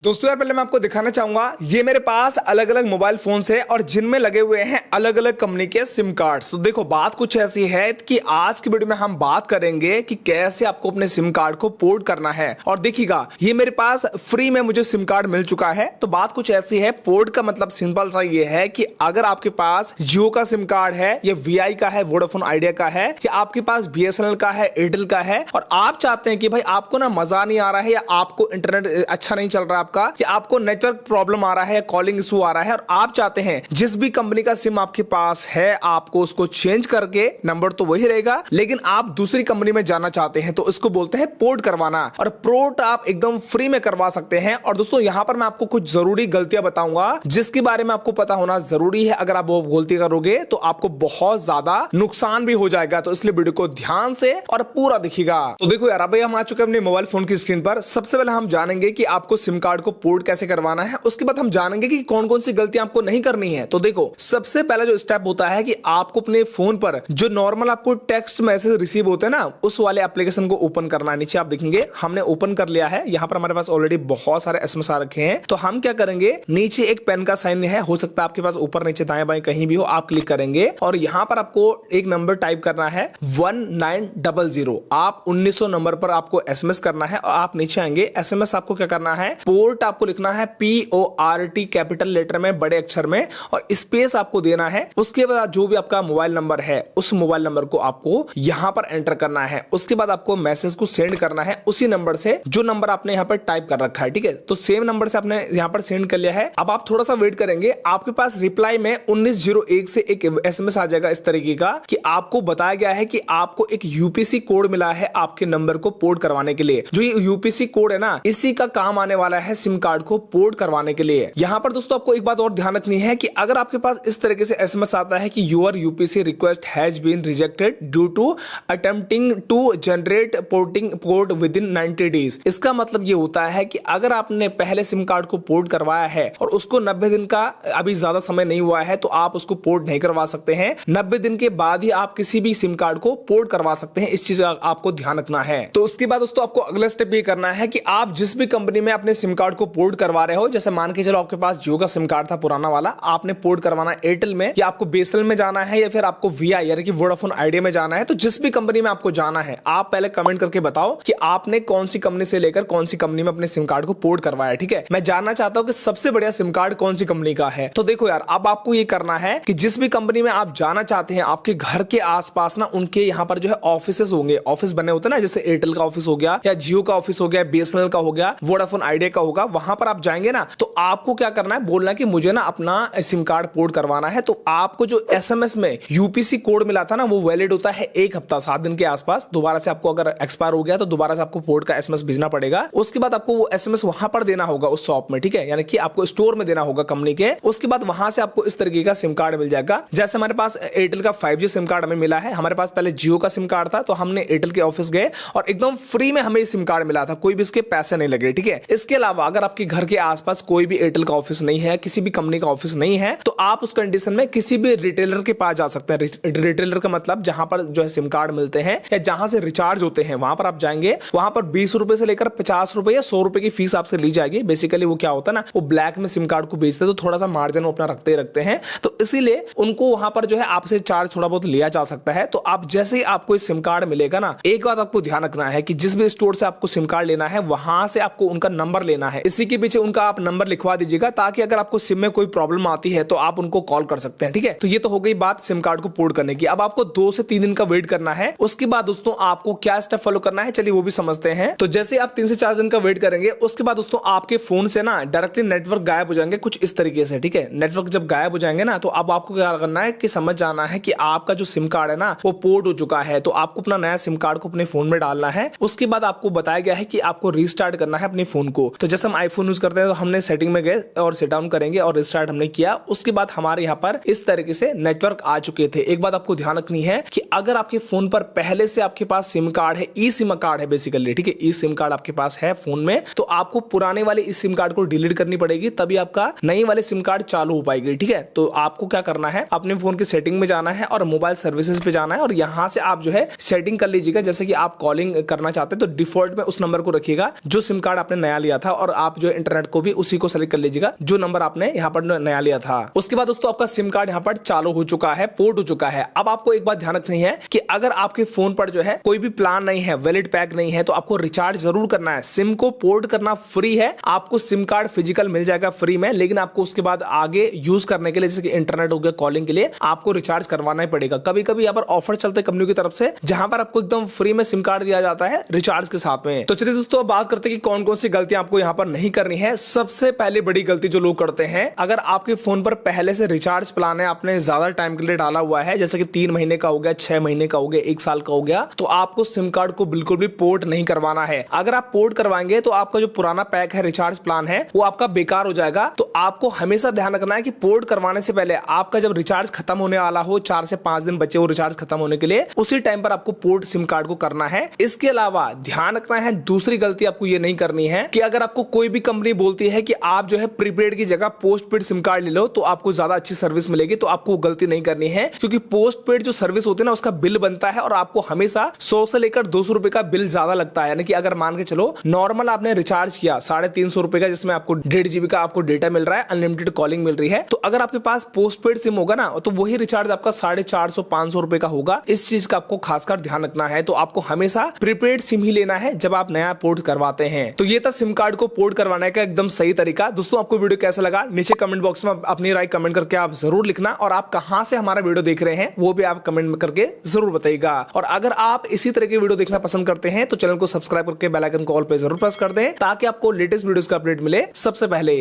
दोस्तों यार पहले मैं आपको दिखाना चाहूंगा ये मेरे पास अलग अलग मोबाइल फोन्स है और जिनमें लगे हुए हैं अलग अलग कंपनी के सिम कार्ड्स। तो देखो बात कुछ ऐसी है कि आज की वीडियो में हम बात करेंगे कि कैसे आपको अपने सिम कार्ड को पोर्ट करना है। और देखिएगा ये मेरे पास फ्री में मुझे सिम कार्ड मिल चुका है। तो बात कुछ ऐसी है, पोर्ट का मतलब सिंपल सा ये है कि अगर आपके पास जियो का सिम कार्ड है या वीआई का है, वोडाफोन आइडिया का है, या आपके पास बीएसएनएल का है, एयरटेल का है, और आप चाहते हैं कि भाई आपको ना मजा नहीं आ रहा है या आपको इंटरनेट अच्छा नहीं चल रहा कि आपको नेटवर्क प्रॉब्लम आ रहा है या कॉलिंग इशू आ रहा है और आप चाहते हैं जिस भी कंपनी का सिम आपके पास है आपको उसको चेंज करके, नंबर तो वही रहेगा लेकिन आप दूसरी कंपनी में जाना चाहते हैं, तो इसको बोलते हैं पोर्ट करवाना। और पोर्ट आप एकदम फ्री में करवा सकते हैं। और दोस्तों यहां पर मैं आपको कुछ जरूरी गलतियां बताऊंगा जिसके बारे में आपको पता होना जरूरी है। अगर आप वो गलती करोगे तो आपको बहुत ज्यादा नुकसान भी हो जाएगा, तो इसलिए वीडियो को ध्यान से और पूरा देखिएगा। तो देखो यार अभी हम आ चुके हैं अपने मोबाइल फोन की स्क्रीन पर। सबसे पहले हम जानेंगे कि आपको सिम कार्ड को पोर्ट कैसे करवाना है, उसके बाद हम जानेंगे कि कौन कौन सी गलतियां आपको नहीं करनी है। तो देखो सबसे पहला जो स्टेप होता है कि आपको अपने फोन पर जो नॉर्मल आपको टेक्स्ट मैसेज रिसीव होते हैं ना, उस वाले एप्लीकेशन को ओपन करना है। नीचे आप देखेंगे हमने ओपन कर लिया है। यहां पर हमारे पास ऑलरेडी बहुत सारे एसएमएस आ रखे हैं। तो हम क्या करेंगे, नीचे एक पेन का साइन है, हो सकता है आपके पास ऊपर नीचे दाएं बाएं कहीं भी हो, आप क्लिक करेंगे और यहां पर आपको एक नंबर टाइप करना है 1900। आप 1900 नंबर पर आपको एसएमएस करना है और आप नीचे आएंगे। एसएमएस आपको क्या करना है, पोर्ट आपको लिखना है PORT कैपिटल लेटर में, बड़े अक्षर में, और स्पेस आपको देना है। उसके बाद जो भी आपका मोबाइल नंबर है उस मोबाइल नंबर को आपको यहां पर एंटर करना है। उसके बाद आपको मैसेज को सेंड करना है उसी नंबर से जो नंबर आपने यहां पर टाइप कर रखा है। ठीक है, तो सेम नंबर से आपने यहां पर सेंड कर लिया है। अब आप थोड़ा सा वेट करेंगे, आपके पास रिप्लाई में 1901 से एक एसएमएस आ जाएगा इस तरीके का कि आपको बताया गया है कि आपको एक यूपीसी कोड मिला है आपके नंबर को पोर्ट करवाने के लिए। जो ये यूपीसी कोड है ना, इसी का काम आने वाला है सिम कार्ड को पोर्ट करवाने के लिए। यहां पर दोस्तों आपको एक बात और ध्यान रखनी है कि अगर आपके पास इस तरीके से एसएमएस आता है कि your UPC request has been rejected due to attempting to generate porting port within 90 days, इसका मतलब ये होता है कि अगर आपने पहले सिम कार्ड को पोर्ट करवाया है और उसको 90 दिन का अभी ज्यादा समय नहीं हुआ है तो आप उसको पोर्ट नहीं करवा सकते हैं। 90 दिन के बाद ही आप किसी भी सिम कार्ड को पोर्ट करवा सकते हैं। इस चीज का आपको ध्यान रखना है। तो उसके बाद दोस्तों आपको अगला स्टेप ये करना है कि आप जिस भी कंपनी में अपने सिम कार्ड को पोर्ट करवा रहे हो, जैसे मान के चलो आपके पास जियो का सिम कार्ड था पुराना वाला, आपने पोर्ट करवाना एयरटेल में, या आपको बीएसएनएल में जाना है, या फिर आपको वीआई यानी कि वोडाफोन आइडिया में जाना है, तो जिस भी कंपनी में आपको जाना है आप पहले कमेंट करके बताओ कि आपने कौन सी कंपनी से लेकर कौन सी कंपनी में अपने सिम कार्ड को पोर्ट करवाया। ठीक है, मैं जानना चाहता हूं कि सबसे बढ़िया सिम कार्ड कौन सी कंपनी का है। तो देखो यार अब आपको ये करना है कि जिस भी कंपनी में आप जाना चाहते हैं आपके घर के आसपास ना उनके यहां पर जो है ऑफिसेस होंगे, ऑफिस बने होते हैं ना, जैसे एयरटेल का ऑफिस हो गया या जियो का ऑफिस हो गया, बीएसएनएल का हो गया, वोडाफोन आइडिया का होगा, वहां पर आप जाएंगे ना तो आपको क्या करना है, बोलना कि मुझे ना अपना सिम कार्ड पोर्ट करवाना है। तो आपको जो एसएमएस में यूपीसी कोड मिला था ना वो वैलिड होता है 1 हफ्ता 7 दिन के आसपास। दोबारा से आपको अगर एक्सपायर हो गया तो दोबारा से आपको पोर्ट का एसएमएस भेजना पड़ेगा। उसके बाद आपको वो एसएमएस वहां पर देना होगा उस शॉप में। ठीक है, यानी कि आपको स्टोर में देना होगा कंपनी के। उसके बाद वहां से आपको इस तरीके का सिम कार्ड मिल जाएगा। जैसे हमारे पास एयरटेल का 5G सिम कार्ड हमें मिला है, हमारे पास पहले जियो का सिम कार्ड था तो हमने एयरटेल के ऑफिस गए और एकदम फ्री में हमें सिम कार्ड मिला था, कोई भी इसके पैसे नहीं लगे। ठीक है, इसके अलावा अगर आपके घर के आसपास कोई भी एयरटेल का ऑफिस नहीं है, किसी भी कंपनी का ऑफिस नहीं है, तो आप उस कंडीशन में किसी भी रिटेलर के पास जा सकते हैं। रिटेलर का मतलब जहां पर जो है सिम कार्ड मिलते हैं या जहां से रिचार्ज होते हैं वहां पर आप जाएंगे। वहां पर 20 रुपए से लेकर 50 रुपए या 100 रुपए की फीस आपसे ली जाएगी। बेसिकली वो क्या होता है ना, वो ब्लैक में सिम कार्ड को बेचते हैं तो थोड़ा सा मार्जिन वो अपना रखते हैं, तो इसीलिए उनको वहां पर जो है आपसे चार्ज थोड़ा बहुत लिया जा सकता है। तो आप जैसे ही आपको सिम कार्ड मिलेगा ना, एक बात आपको ध्यान रखना है कि जिस भी स्टोर से आपको सिम कार्ड लेना है वहां से आपको उनका नंबर लेना है। इसी के पीछे उनका आप नंबर लिखवा दीजिएगा ताकि अगर आपको सिम में कोई प्रॉब्लम आती है तो आप उनको कॉल कर सकते हैं। ठीक है, तो ये तो हो गई बात सिम कार्ड को पोर्ट करने की। अब आपको 2 से 3 दिन का वेट करना है। उसके बाद दोस्तों आपको क्या स्टेप फॉलो करना है, चलिए वो भी समझते हैं। तो जैसे आप 3 से 4 दिन का वेट करेंगे उसके बाद दोस्तों आपके फोन से ना डायरेक्टली नेटवर्क गायब हो जाएंगे कुछ इस तरीके से। ठीक है, नेटवर्क जब गायब हो जाएंगे ना तो अब आपको क्या करना है कि समझ जाना है कि आपका जो सिम कार्ड है ना वो पोर्ट हो चुका है। तो आपको अपना नया सिम कार्ड को अपने फोन में डालना है। उसके बाद आपको बताया गया है कि आपको रीस्टार्ट करना है अपने फोन को। तो जैसे हम आईफोन यूज करते हैं तो हमने सेटिंग में गए और सेट डाउन करेंगे और रिस्टार्ट हमने किया। उसके बाद हमारे यहाँ पर इस तरीके से नेटवर्क आ चुके थे। एक बात आपको ध्यान रखनी है कि अगर आपके फोन पर पहले से आपके पास सिम कार्ड है, ई सिम कार्ड है बेसिकली, ठीक है, ई सिम कार्ड आपके पास है फोन में, तो आपको पुराने वाले इस सिम कार्ड को डिलीट करनी पड़ेगी, तभी आपका नई वाले सिम कार्ड चालू हो पाएगी। ठीक है, तो आपको क्या करना है, अपने फोन की सेटिंग में जाना है और मोबाइल सर्विसेज पे जाना है और यहां से आप जो है सेटिंग कर लीजिएगा। जैसे कि आप कॉलिंग करना चाहते हैं तो डिफॉल्ट में उस नंबर को रखिएगा जो सिम कार्ड आपने नया लिया था और और आप जो इंटरनेट को भी उसी को सेलेक्ट कर लीजिएगा जो नंबर आपने यहाँ पर नया लिया था। उसके बाद दोस्तों आपका सिम कार्ड यहाँ पर चालू हो चुका है, पोर्ट हो चुका है। अब आपको एक बात ध्यान रखनी है कि अगर आपके फोन पर जो है कोई भी प्लान नहीं है, वैलिड पैक नहीं है, तो आपको रिचार्ज जरूर करना है। सिम को पोर्ट करना फ्री है, आपको सिम कार्ड फिजिकल मिल जाएगा फ्री में, लेकिन आपको उसके बाद आगे यूज करने के लिए जैसे कि इंटरनेट हो गया, कॉलिंग के लिए आपको रिचार्ज करवाना ही पड़ेगा। कभी कभी यहाँ पर ऑफर चलते कंपनी की तरफ से जहां पर आपको एकदम फ्री में सिम कार्ड दिया जाता है रिचार्ज के साथ में। तो चलिए दोस्तों बात करते हैं कि कौन कौन सी गलतियां आपको यहाँ पर नहीं करनी है। सबसे पहली बड़ी गलती जो लोग करते हैं, अगर आपके फोन पर पहले से रिचार्ज प्लान है, आपने ज्यादा टाइम के लिए डाला हुआ है, जैसे कि 3 महीने का हो गया, 6 महीने का हो गया, 1 साल का हो गया, तो आपको सिम कार्ड को बिल्कुल भी पोर्ट नहीं करवाना है। अगर आप पोर्ट करवाएंगे तो आपका जो पुराना पैक है, रिचार्ज प्लान है, वो आपका बेकार हो जाएगा। तो आपको हमेशा ध्यान रखना है कि पोर्ट करवाने से पहले आपका जब रिचार्ज खत्म होने वाला हो, 4 से 5 दिन बचे हो रिचार्ज खत्म होने के लिए, उसी टाइम पर आपको पोर्ट सिम कार्ड को करना है। इसके अलावा ध्यान रखना है, दूसरी गलती आपको ये नहीं करनी है कि अगर आपको कोई भी कंपनी बोलती है कि आप जो है प्रीपेड की जगह पोस्टपेड सिम कार्ड ले लो तो आपको ज्यादा अच्छी सर्विस मिलेगी, तो आपको गलती नहीं करनी है। क्योंकि पोस्टपेड जो सर्विस होती है ना, उसका बिल बनता है और आपको हमेशा 100 से लेकर 200 रुपए का बिल ज्यादा लगता है। यानी कि अगर मान के चलो नॉर्मल आपने रिचार्ज किया 350 रुपए का, जिसमें आपको 1.5 GB का आपको डेटा मिल रहा है, अनलिमिटेड कॉलिंग मिल रही है, तो अगर आपके पास पोस्टपेड सिम होगा ना, तो वही रिचार्ज आपका 450-500 रुपए का होगा। इस चीज का आपको खासकर ध्यान रखना है। तो आपको हमेशा प्रीपेड सिम ही लेना है जब आप नया पोर्ट करवाते हैं। तो ये था सिम कार्ड को पोर्ट करवाने का एकदम सही तरीका। दोस्तों आपको वीडियो कैसा लगा नीचे कमेंट बॉक्स में अपनी राय कमेंट करके आप जरूर लिखना, और आप कहां से हमारा वीडियो देख रहे हैं वो भी आप कमेंट में करके जरूर बताइएगा। और अगर आप इसी तरह के वीडियो देखना पसंद करते हैं तो चैनल को सब्सक्राइब करके बेल आइकन को ऑल पे जरूर प्रेस कर दें, ताकि आपको लेटेस्ट वीडियोस का अपडेट मिले सबसे पहले।